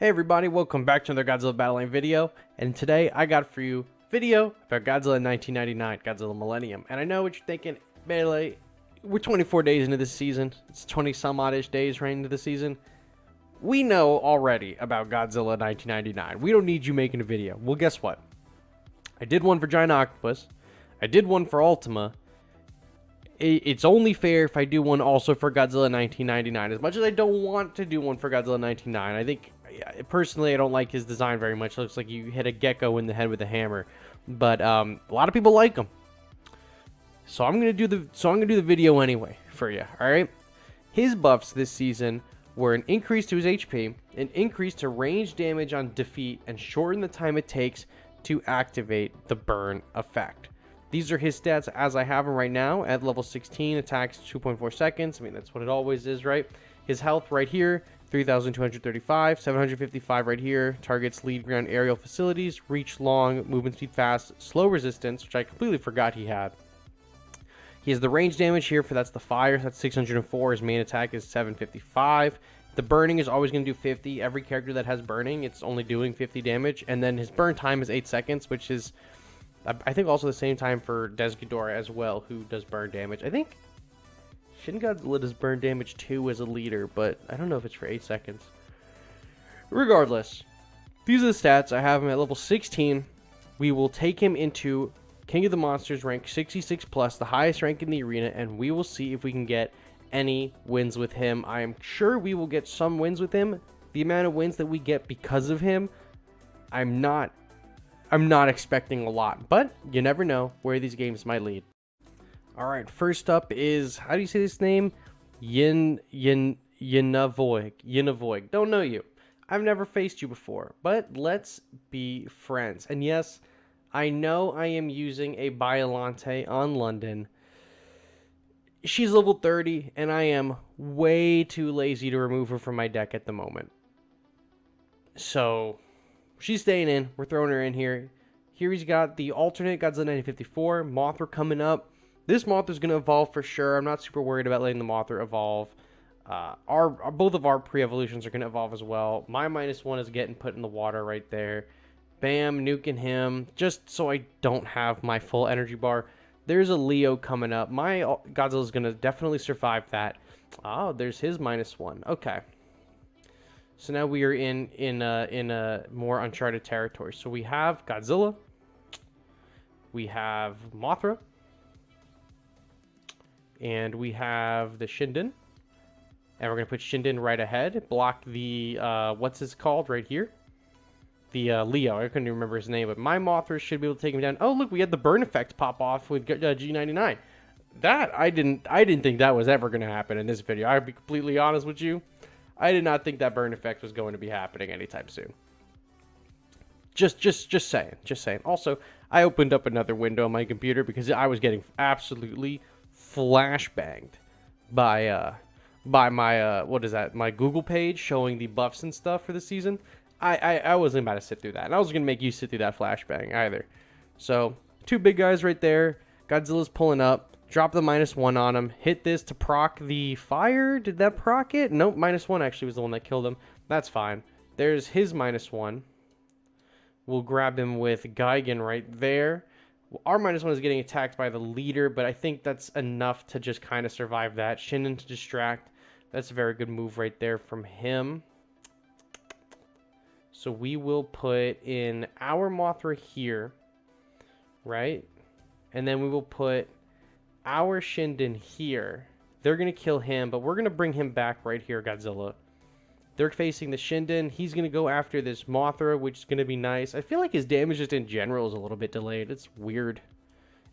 Hey everybody, welcome back to another Godzilla Battle Line video, and today I got for you a video about Godzilla 1999, Godzilla Millennium. And I know what you're thinking, Bailey, we're 24 days into this season, it's 20 some odd-ish days right into the season. We know already about Godzilla 1999, we don't need you making a video. Well, guess what? I did one for Giant Octopus, I did one for Ultima. It's only fair if I do one also for Godzilla 1999. As much as I don't want to do one for Godzilla 1999, I think, personally, I don't like his design very much. It looks like you hit a gecko in the head with a hammer. But a lot of people like him, so I'm gonna do the video anyway for you. All right. His buffs this season were an increase to his HP, an increase to range damage on defeat, and shorten the time it takes to activate the burn effect. These are his stats as I have him right now at level 16, attacks 2.4 seconds. I mean, that's what it always is, right? His health right here, 3,235, 755 right here. Targets lead ground aerial facilities, reach long, movement speed fast, slow resistance, which I completely forgot he had. He has the range damage here, that's the fire, that's 604. His main attack is 755. The burning is always going to do 50. Every character that has burning, it's only doing 50 damage. And then his burn time is 8 seconds, which is, I think, also the same time for Des Ghidorah as well, who does burn damage. I think Shin Godzilla does burn damage too as a leader, but I don't know if it's for 8 seconds. Regardless, these are the stats. I have him at level 16. We will take him into King of the Monsters rank 66 plus, the highest rank in the arena, and we will see if we can get any wins with him. I am sure we will get some wins with him. The amount of wins that we get because of him, I'm not expecting a lot, but you never know where these games might lead. All right, first up is, how do you say this name? Yinavoig. Don't know you. I've never faced you before, but let's be friends. And yes, I know I am using a Biolante on London. She's level 30, and I am way too lazy to remove her from my deck at the moment. So she's staying in. We're throwing her in here. Here he's got the alternate Godzilla 1954. Mothra coming up. This Mothra's going to evolve for sure. I'm not super worried about letting the Mothra evolve. Both of our pre-evolutions are going to evolve as well. My -1 is getting put in the water right there. Bam, nuking him. Just so I don't have my full energy bar. There's a Leo coming up. My Godzilla's going to definitely survive that. Oh, there's his -1. Okay. So now we are in a more uncharted territory. So we have Godzilla, we have Mothra, and we have the Shinden. And we're gonna put Shinden right ahead, block the what's this called right here? The Leo. I couldn't even remember his name, but my Mothra should be able to take him down. Oh, look, we had the burn effect pop off with G99. That I didn't think that was ever gonna happen in this video. I'll be completely honest with you. I did not think that burn effect was going to be happening anytime soon. Just saying. Also, I opened up another window on my computer because I was getting absolutely flashbanged by my what is that? My Google page showing the buffs and stuff for the season. I wasn't about to sit through that, and I wasn't gonna make you sit through that flashbang either. So, two big guys right there. Godzilla's pulling up. Drop the -1 on him. Hit this to proc the fire. Did that proc it? Nope, -1 actually was the one that killed him. That's fine. There's his -1. We'll grab him with Gigan right there. Our -1 is getting attacked by the leader, but I think that's enough to just kind of survive that. Shinden to distract. That's a very good move right there from him. So we will put in our Mothra here, right? And then we will put our Shinden here. They're going to kill him, but we're going to bring him back right here, Godzilla. They're facing the Shinden. He's going to go after this Mothra, which is going to be nice. I feel like his damage just in general is a little bit delayed. It's weird.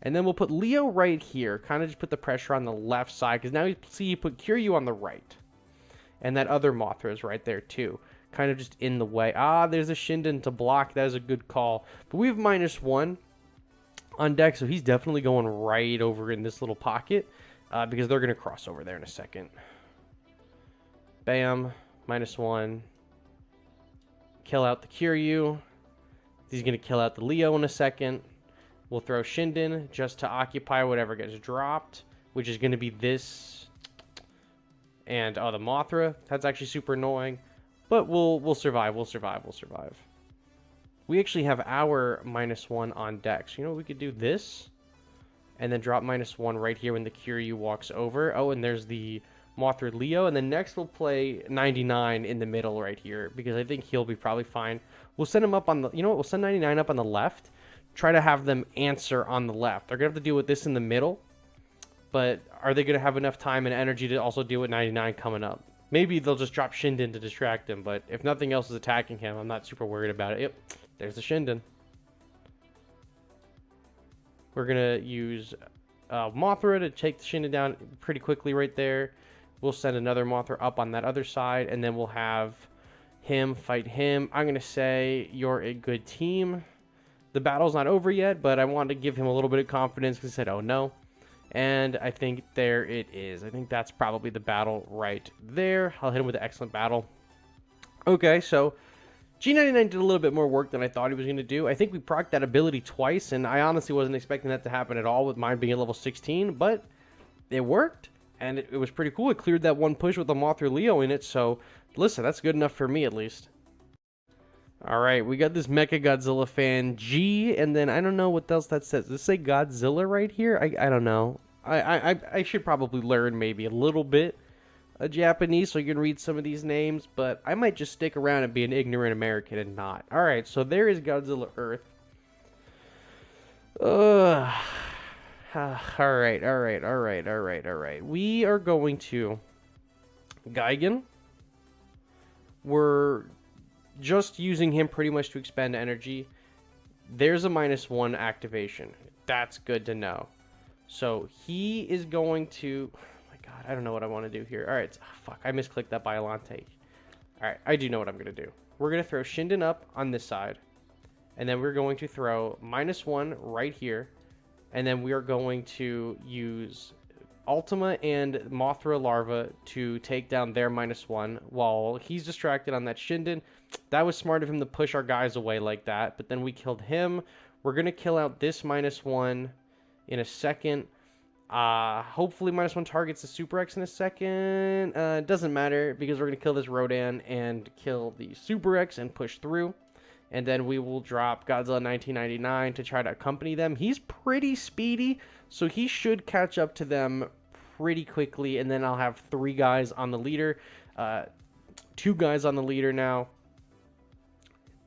And then we'll put Leo right here. Kind of just put the pressure on the left side, because now you see you put Kiryu on the right. And that other Mothra is right there too. Kind of just in the way. Ah, there's a Shinden to block. That is a good call. But we have -1 on deck, so he's definitely going right over in this little pocket, because they're going to cross over there in a second. Bam, -1. Kill out the Kiryu. He's going to kill out the Leo in a second. We'll throw Shinden just to occupy whatever gets dropped, which is going to be this. And the Mothra. That's actually super annoying. But we'll survive. We'll survive. We'll survive. We actually have our -1 on deck. So, you know, we could do this and then drop -1 right here when the Kiryu walks over. Oh, and there's the Mothra Leo. And then next we'll play 99 in the middle right here because I think he'll be probably fine. We'll send him up on the, you know what, we'll send 99 up on the left. Try to have them answer on the left. They're going to have to deal with this in the middle. But are they going to have enough time and energy to also deal with 99 coming up? Maybe they'll just drop Shinden to distract him. But if nothing else is attacking him, I'm not super worried about it. Yep, there's the Shinden. We're going to use Mothra to take the Shinden down pretty quickly right there. We'll send another Mothra up on that other side. And then we'll have him fight him. I'm going to say you're a good team. The battle's not over yet, but I wanted to give him a little bit of confidence because I said, oh no. And I think there it is. I think that's probably the battle right there. I'll hit him with an excellent battle. Okay, so G99 did a little bit more work than I thought he was going to do. I think we procced that ability twice, and I honestly wasn't expecting that to happen at all with mine being at level 16, but it worked, and it was pretty cool. It cleared that one push with the Mothra Leo in it, so listen, that's good enough for me at least. Alright, we got this Mecha Godzilla fan G, and then I don't know what else that says. Does it say Godzilla right here? I don't know. I should probably learn maybe a little bit of Japanese so you can read some of these names, but I might just stick around and be an ignorant American and not. Alright, so there is Godzilla Earth. Alright. We are going to Gigan. We're just using him pretty much to expend energy. There's a -1 activation. That's good to know. So he is going to... Oh my god, I don't know what I want to do here. Alright, fuck, I misclicked that Biollante. Alright, I do know what I'm going to do. We're going to throw Shinden up on this side. And then we're going to throw -1 right here. And then we are going to use Ultima and Mothra Larva to take down their -1 while he's distracted on that Shinden. That was smart of him to push our guys away like that, but then we killed him. We're going to kill out this -1 in a second. Hopefully -1 targets the Super X in a second. It doesn't matter because we're going to kill this Rodan and kill the Super X and push through. And then we will drop Godzilla 1999 to try to accompany them. He's pretty speedy, so he should catch up to them pretty quickly. And then I'll have 3 guys on the leader. 2 guys on the leader now.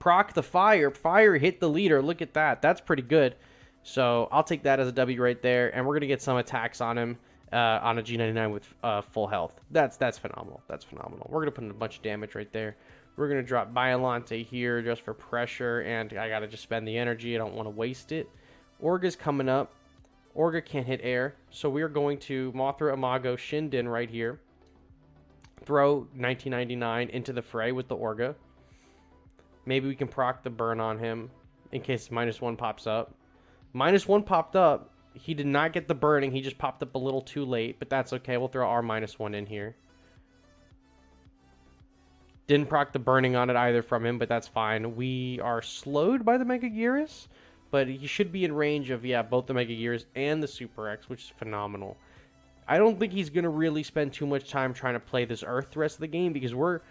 Proc the fire. Fire hit the leader. Look at that. That's pretty good. So I'll take that as a W right there. And we're going to get some attacks on him on a G99 with full health. That's phenomenal. That's phenomenal. We're going to put in a bunch of damage right there. We're going to drop Biollante here just for pressure, and I got to just spend the energy. I don't want to waste it. Orga's coming up. Orga can't hit air, so we are going to Mothra Imago Shinden right here. Throw 1999 into the fray with the Orga. Maybe we can proc the burn on him in case -1 pops up. -1 popped up. He did not get the burning. He just popped up a little too late, but that's okay. We'll throw our -1 in here. Didn't proc the burning on it either from him, but that's fine. We are slowed by the Mega Gearus, but he should be in range of, yeah, both the Mega Gearus and the Super X, which is phenomenal. I don't think he's going to really spend too much time trying to play this Earth the rest of the game because we're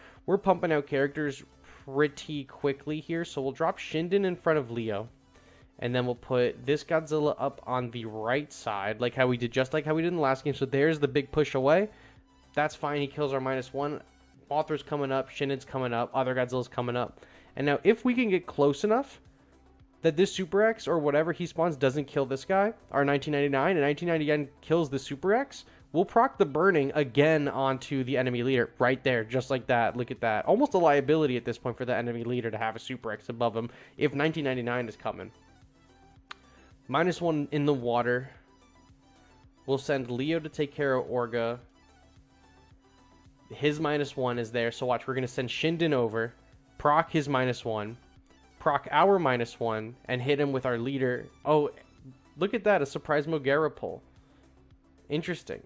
pumping out characters pretty quickly here. So we'll drop Shinden in front of Leo, and then we'll put this Godzilla up on the right side, like how we did, just like how we did in the last game. So there's the big push away. That's fine. He kills our -1. Mothra's coming up, Shinden's coming up, other Godzilla's coming up. And now if we can get close enough that this Super X or whatever he spawns doesn't kill this guy, our 1999, and 1999 kills the Super X, we'll proc the burning again onto the enemy leader right there, just like that. Look at that. Almost a liability at this point for the enemy leader to have a Super X above him if 1999 is coming. -1 in the water. We'll send Leo to take care of Orga. His -1 is there, so watch, we're going to send Shinden over, proc his -1, proc our -1, and hit him with our leader. Oh, look at that, a surprise Mogera pull. Interesting.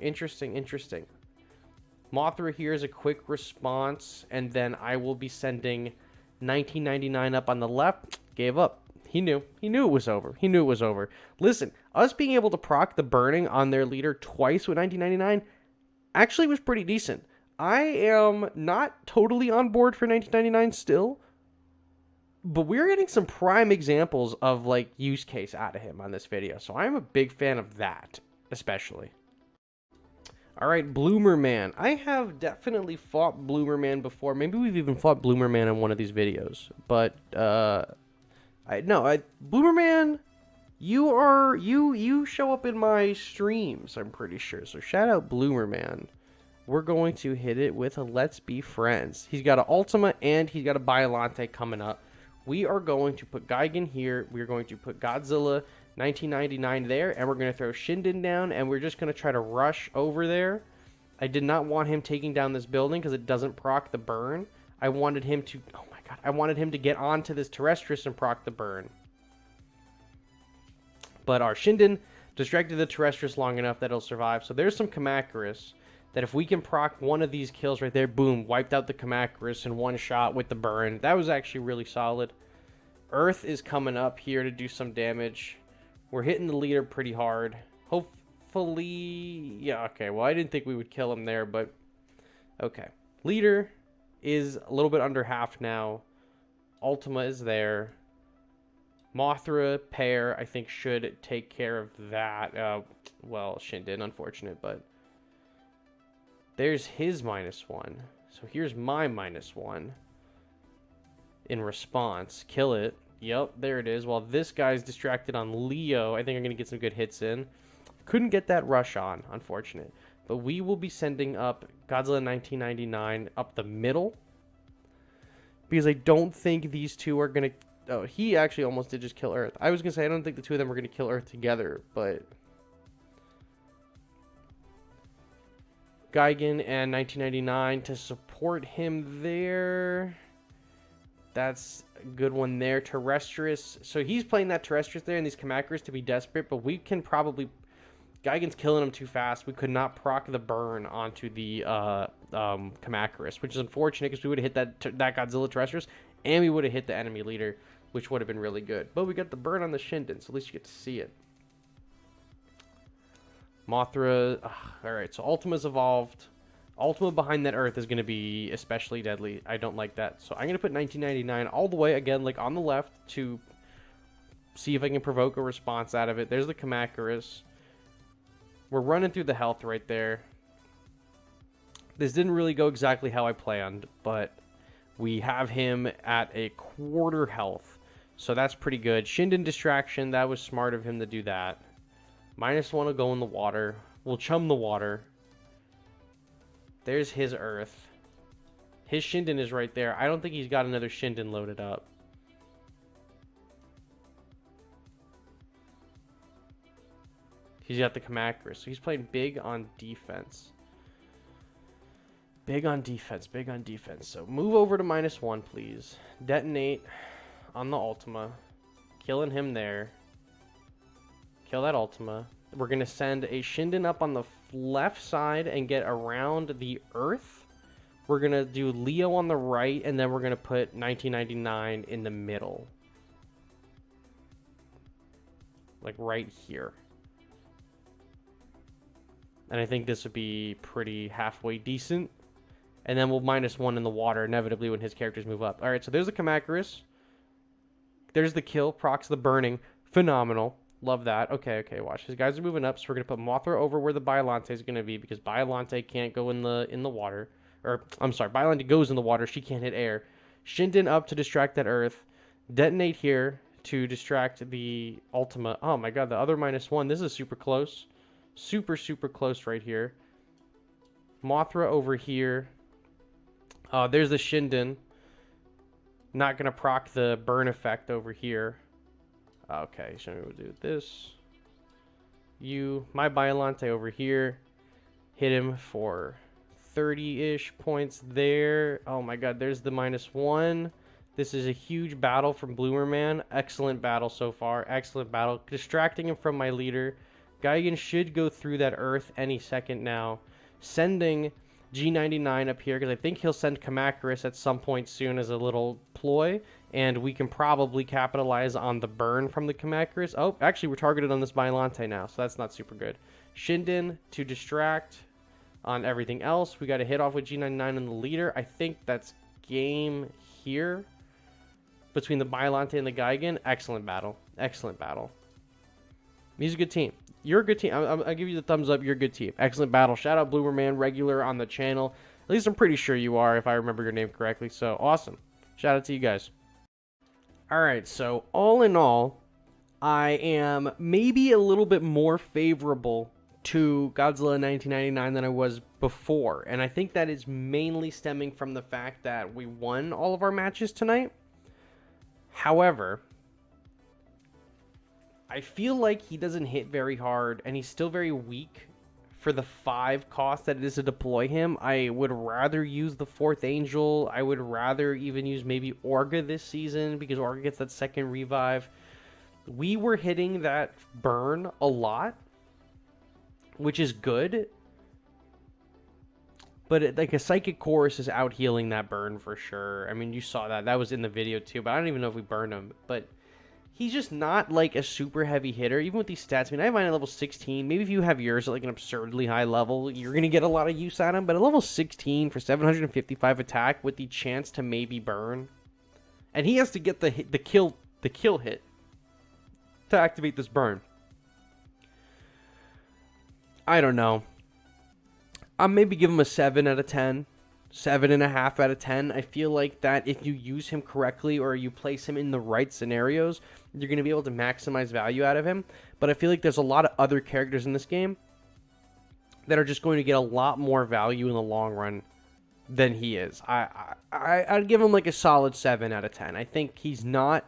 Mothra here is a quick response, and then I will be sending 1999 up on the left. Gave up. He knew it was over. Listen, us being able to proc the burning on their leader twice with 1999 actually was pretty decent. I am not totally on board for 1999 still, but we're getting some prime examples of like use case out of him on this video. So I'm a big fan of that, especially. All right, Bloomer Man. I have definitely fought Bloomer Man before. Maybe we've even fought Bloomer Man in one of these videos. But Bloomer Man, you show up in my streams, I'm pretty sure. So shout out Bloomer Man. We're going to hit it with a Let's Be Friends. He's got an Ultima and he's got a Biollante coming up. We are going to put Gigan here. We're going to put Godzilla 1999 there, and we're going to throw Shinden down, and we're just going to try to rush over there. I did not want him taking down this building because it doesn't proc the burn. I wanted him to, oh my god, I wanted him to get onto this Terrestrius and proc the burn. But our Shinden distracted the Terrestrius long enough that it'll survive. So there's some Kamacuras that if we can proc one of these kills right there, boom, wiped out the Kamacuras in one shot with the burn. That was actually really solid. Earth is coming up here to do some damage. We're hitting the leader pretty hard. Hopefully... Yeah, okay. Well, I didn't think we would kill him there, but... Okay. Leader is a little bit under half now. Ultima is there. Mothra, Pair, I think, should take care of that. Well, Shinden, unfortunate, but... There's his -1. So here's my -1. In response. Kill it. Yep, there it is. While this guy's distracted on Leo, I think I'm going to get some good hits in. Couldn't get that rush on, unfortunate. But we will be sending up Godzilla 1999 up the middle. Because I don't think these two are going to... Oh, he actually almost did just kill Earth. I was going to say, I don't think the two of them are going to kill Earth together, but... Gigan and 1999 to support him there... That's a good one there. Terrestrius. So he's playing that Terrestrius there and these Kamacuras to be desperate, but we can probably... Gigan's killing him too fast. We could not proc the burn onto the Kamacuras, which is unfortunate because we would have hit that Godzilla Terrestrius and we would have hit the enemy leader, which would have been really good. But we got the burn on the Shinden, so at least you get to see it. Mothra. Alright, so Ultima's evolved. Ultima behind that Earth is going to be especially deadly. I don't like that. So I'm going to put 1999 all the way, again, like on the left to see if I can provoke a response out of it. There's the Kamacuras. We're running through the health right there. This didn't really go exactly how I planned, but we have him at a quarter health. So that's pretty good. Shinden distraction. That was smart of him to do that. -1 will go in the water. We'll chum the water. There's his Earth. His Shinden is right there. I don't think he's got another Shinden loaded up. He's got the Kamacuras. So he's playing big on defense. Big on defense. Big on defense. So move over to -1, please. Detonate on the Ultima. Killing him there. Kill that Ultima. We're going to send a Shinden up on the left side and get around the Earth. We're going to do Leo on the right, and then we're going to put 1999 in the middle. Like right here. And I think this would be pretty halfway decent. And then we'll -1 in the water, inevitably, when his characters move up. Alright, so there's the Kamacuras. There's the kill. Procs the burning. Phenomenal. Love that. Okay, watch. His guys are moving up, so we're going to put Mothra over where the Biollante is going to be, because Biollante can't go in the water. Or, I'm sorry, Biollante goes in the water. She can't hit air. Shinden up to distract that Earth. Detonate here to distract the Ultima. Oh my god, the other -1. This is super close. Super, super close right here. Mothra over here. There's the Shinden. Not going to proc the burn effect over here. Okay, so we'll do this. My Biollante over here. Hit him for 30-ish points there. Oh my god, there's the -1. This is a huge battle from Bloomer Man. Excellent battle so far. Excellent battle. Distracting him from my leader. Gigan should go through that Earth any second now. Sending G99 up here, because I think he'll send Kamacuras at some point soon as a little ploy. And we can probably capitalize on the burn from the Kamacuras. Oh, actually, we're targeted on this Biollante now, so that's not super good. Shinden to distract. on everything else. We got to hit off with G99 in the leader. I think that's game here between the Biollante and the Gigan. Excellent battle. Excellent battle. He's a good team. You're a good team. I'll give you the thumbs up. You're a good team. Excellent battle. Shout out Bloomer Man, regular on the channel. At least I'm pretty sure you are, if I remember your name correctly. So, awesome. Shout out to you guys. All right, so all in all, I am maybe a little bit more favorable to Godzilla 1999 than I was before. And I think that is mainly stemming from the fact that we won all of our matches tonight. However, I feel like he doesn't hit very hard, and he's still very weak for the 5 cost that it is to deploy him. I would rather use the 4th Angel. I would rather even use maybe Orga this season, because Orga gets that second revive. We were hitting that burn a lot, which is good. But like a Psychic Chorus is out healing that burn for sure. I mean, you saw that. That was in the video too, but I don't even know if we burned him. But he's just not like a super heavy hitter, even with these stats. I mean, I have mine at level 16. Maybe if you have yours at like an absurdly high level, you're going to get a lot of use out of him. But at level 16 for 755 attack with the chance to maybe burn. And he has to get the kill hit to activate this burn. I don't know. I'll maybe give him a 7 out of 10. 7.5 out of 10. I feel like that if you use him correctly or you place him in the right scenarios, you're going to be able to maximize value out of him. But I feel like there's a lot of other characters in this game that are just going to get a lot more value in the long run than he is. I'd give him like a solid 7 out of 10. I think he's not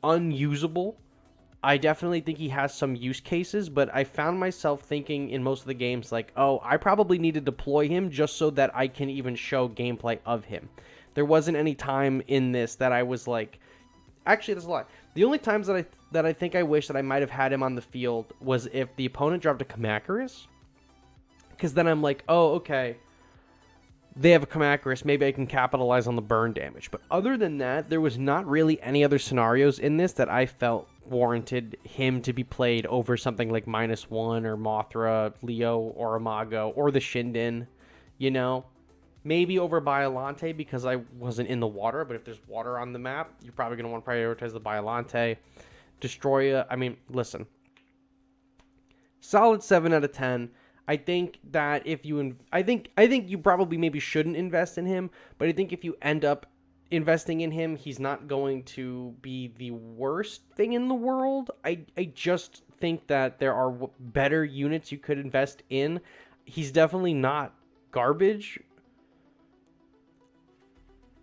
unusable. I definitely think he has some use cases, but I found myself thinking in most of the games like, oh, I probably need to deploy him just so that I can even show gameplay of him. There wasn't any time in this that I was like, actually, there's a lot. The only times that I think I wish that I might have had him on the field was if the opponent dropped a Kamacuras, because then I'm like, oh, okay, they have a Kamacuras, maybe I can capitalize on the burn damage. But other than that, there was not really any other scenarios in this that I felt warranted him to be played over something like -1 or Mothra, Leo, or Imago, or the Shinden, you know? Maybe over Biollante because I wasn't in the water, but if there's water on the map, you're probably going to want to prioritize the Biollante. Destroya, I mean, listen. Solid 7 out of 10. I think that if you, I think you probably maybe shouldn't invest in him, but I think if you end up investing in him, he's not going to be the worst thing in the world. I just think that there are better units you could invest in. He's definitely not garbage,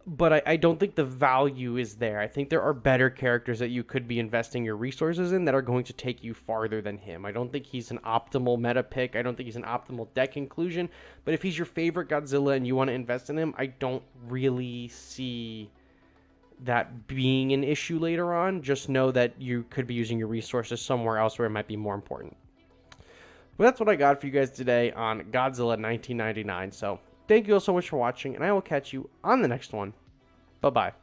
but I don't think the value is there. I think there are better characters that you could be investing your resources in that are going to take you farther than him. I don't think he's an optimal meta pick. I don't think he's an optimal deck inclusion. But if he's your favorite Godzilla and you want to invest in him, I don't really see that being an issue later on. Just know that you could be using your resources somewhere else where it might be more important. But that's what I got for you guys today on Godzilla 1999. So thank you all so much for watching, and I will catch you on the next one. Bye-bye.